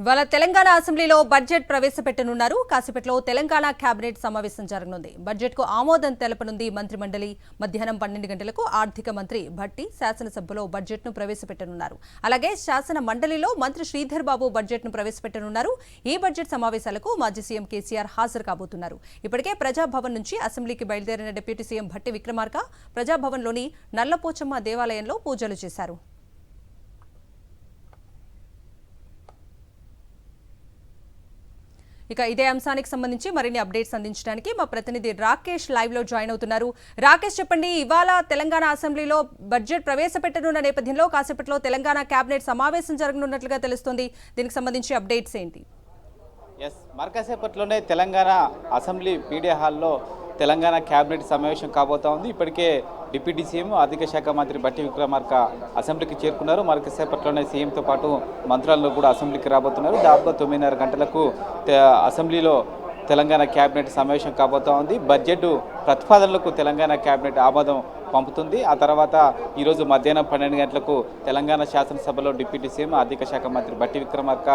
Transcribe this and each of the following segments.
ఇవాళ తెలంగాణ అసెంబ్లీలో బడ్జెట్ ప్రవేశపెట్టనున్నారు. కాసేపట్లో తెలంగాణ కేబినెట్ సమావేశం జరగనుంది. బడ్జెట్కు ఆమోదం తెలపనుంది మంత్రిమండలి. మధ్యాహ్నం 12 గంటలకు ఆర్థిక మంత్రి భట్టి శాసనసభలో బడ్జెట్ను ప్రవేశపెట్టనున్నారు. అలాగే శాసన మండలిలో మంత్రి శ్రీధర్ బాబు బడ్జెట్ను ప్రవేశపెట్టనున్నారు. ఈ బడ్జెట్ సమావేశాలకు మాజీ సీఎం కేసీఆర్ హాజరు కాబోతున్నారు. ఇప్పటికే ప్రజాభవన్ నుంచి అసెంబ్లీకి బయలుదేరిన డిప్యూటీ సీఎం భట్టి విక్రమార్క ప్రజాభవన్లోని నల్లపోచమ్మ దేవాలయంలో పూజలు చేశారు. ఇక ఇదే అంశానికి సంబంధించి మరిన్ని అప్డేట్స్ అందించడానికి మా ప్రతినిధి రాకేష్ లైవ్ లో జాయిన్ అవుతున్నారు. రాకేష్, చెప్పండి, ఇవాళ తెలంగాణ అసెంబ్లీలో బడ్జెట్ ప్రవేశపెట్టనున్న నేపథ్యంలో కాసేపట్లో తెలంగాణ కేబినెట్ సమావేశం జరగనున్నట్లుగా తెలుస్తోంది. దీనికి సంబంధించి అప్డేట్స్ ఏంటి? మరికాసేపట్లోనే తెలంగాణ అసెంబ్లీ పీడియా హాల్లో తెలంగాణ కేబినెట్ సమావేశం కాబోతా ఉంది. ఇప్పటికే డిప్యూటీ సీఎం ఆర్థిక శాఖ మంత్రి భట్టి విక్రమార్క అసెంబ్లీకి చేరుకున్నారు. మరికాసేపట్లోనే సీఎంతో పాటు మంత్రులు కూడా అసెంబ్లీకి రాబోతున్నారు. దాదాపు 9:30 గంటలకు అసెంబ్లీలో తెలంగాణ కేబినెట్ సమావేశం కాబోతా ఉంది. బడ్జెట్ ప్రతిపాదనలకు తెలంగాణ కేబినెట్ ఆమోదం పంపుతుంది. ఆ తర్వాత ఈరోజు మధ్యాహ్నం 12 గంటలకు తెలంగాణ శాసనసభలో డిప్యూటీ సీఎం ఆర్థిక శాఖ మంత్రి భట్టి విక్రమార్క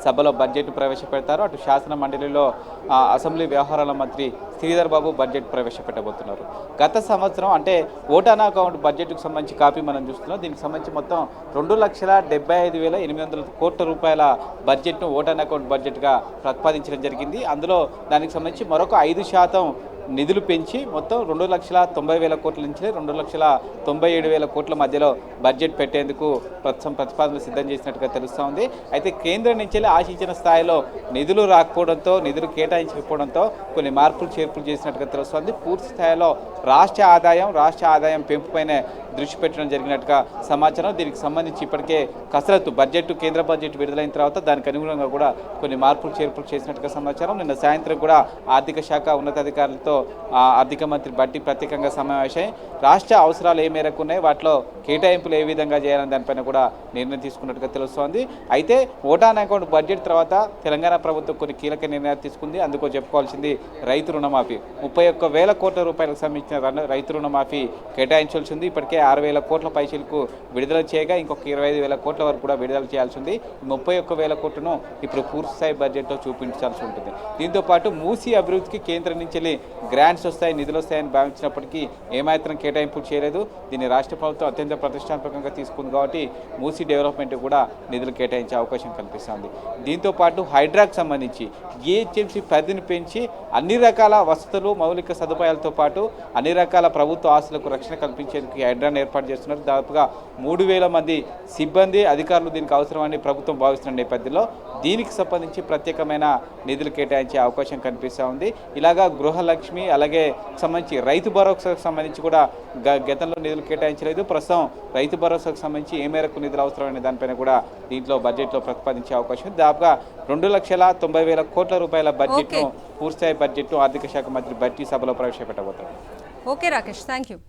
సభలో బడ్జెట్ ప్రవేశపెడతారు. అటు శాసన మండలిలో అసెంబ్లీ వ్యవహారాల మంత్రి శ్రీధర్ బాబు బడ్జెట్ ప్రవేశపెట్టబోతున్నారు. గత సంవత్సరం అంటే ఓటానా అకౌంట్ బడ్జెట్కు సంబంధించి కాపీ మనం చూస్తున్నాం. దీనికి సంబంధించి మొత్తం 2,75,800 కోట్ల రూపాయల బడ్జెట్ను ఓటానా అకౌంట్ బడ్జెట్గా ప్రతిపాదించడం జరిగింది. అందులో దానికి సంబంధించి మరొక 5% నిధులు పెంచి మొత్తం 2,90,000 కోట్ల నుంచి 2,97,000 కోట్ల మధ్యలో బడ్జెట్ పెట్టేందుకు ప్రతిపాదనలు సిద్ధం చేసినట్టుగా తెలుస్తోంది. అయితే కేంద్రం నుంచి ఆశించిన స్థాయిలో నిధులు రాకపోవడంతో, నిధులు కేటాయించకపోవడంతో కొన్ని మార్పులు చేర్పులు చేసినట్టుగా తెలుస్తోంది. పూర్తి స్థాయిలో రాష్ట్ర ఆదాయం పెంపుపైనే దృష్టి పెట్టడం జరిగినట్టుగా సమాచారం. దీనికి సంబంధించి ఇప్పటికే కసరత్తు కేంద్ర బడ్జెట్ విడుదలైన తర్వాత దానికి అనుగుణంగా కూడా కొన్ని మార్పులు చేర్పులు చేసినట్టుగా సమాచారం. నిన్న సాయంత్రం కూడా ఆర్థిక శాఖ ఉన్నతాధికారులతో ఆర్థిక మంత్రి భట్టి ప్రత్యేకంగా సమావేశమై రాష్ట్ర అవసరాలు ఏ మేరకు ఉన్నాయి, వాటిలో కేటాయింపులు ఏ విధంగా చేయాలని దానిపైన కూడా నిర్ణయం తీసుకున్నట్టుగా తెలుస్తోంది. అయితే ఓటాన్ అకౌంట్ బడ్జెట్ తర్వాత తెలంగాణ ప్రభుత్వం కొన్ని కీలక నిర్ణయాలు తీసుకుంది. అందుకో చెప్పుకోవాల్సింది రైతు రుణమాఫీ. 31,000 కోట్ల రూపాయలకు సంబంధించిన రైతు రుణమాఫీ కేటాయించాల్సి ఉంది. ఇప్పటికే 6,000 కోట్ల పైసలకు విడుదల చేయగా ఇంకొక 25,000 కోట్ల వరకు కూడా విడుదల చేయాల్సి ఉంది. 31,000 కోట్లను ఇప్పుడు పూర్తిస్థాయి బడ్జెట్లో చూపించాల్సి ఉంటుంది. దీంతో పాటు మూసీ అభివృద్ధికి కేంద్రం నుంచి గ్రాంట్స్ వస్తాయి, నిధులు వస్తాయని భావించినప్పటికీ ఏమాత్రం కేటాయింపు చేయలేదు. దీన్ని రాష్ట్ర ప్రభుత్వం అత్యంత ప్రతిష్టాత్మకంగా తీసుకుంది కాబట్టి మూసీ డెవలప్మెంట్ కూడా నిధులు కేటాయించే అవకాశం కనిపిస్తుంది. దీంతో పాటు హైడ్రాకు సంబంధించి జిహెచ్ఎంసీ పరిధిని పెంచి అన్ని రకాల వసతులు, మౌలిక సదుపాయాలతో పాటు అన్ని రకాల ప్రభుత్వ ఆస్తులకు రక్షణ కల్పించేందుకు హైడ్రాను ఏర్పాటు చేస్తున్నారు. దాదాపుగా 3,000 మంది సిబ్బంది, అధికారులు దీనికి అవసరమని ప్రభుత్వం భావిస్తున్న నేపథ్యంలో దీనికి సంబంధించి ప్రత్యేకమైన నిధులు కేటాయించే అవకాశం కనిపిస్తూ ఉంది. ఇలాగా గృహలక్ష్మి అలాగే సంబంధించి రైతు భరోసాకు సంబంధించి కూడా గతంలో నిధులు కేటాయించలేదు. ప్రస్తుతం రైతు భరోసాకు సంబంధించి ఏ మేరకు నిధులు అవసరమనే దానిపైన కూడా దీంట్లో బడ్జెట్లో ప్రతిపాదించే అవకాశం ఉంది. దాదాపుగా 2,90,000 కోట్ల రూపాయల బడ్జెట్ను పూర్తిస్థాయి బడ్జెట్ను ఆర్థిక శాఖ మంత్రి భట్టి సభలో ప్రవేశపెట్టబోతారు. Okay Rakesh, thank you.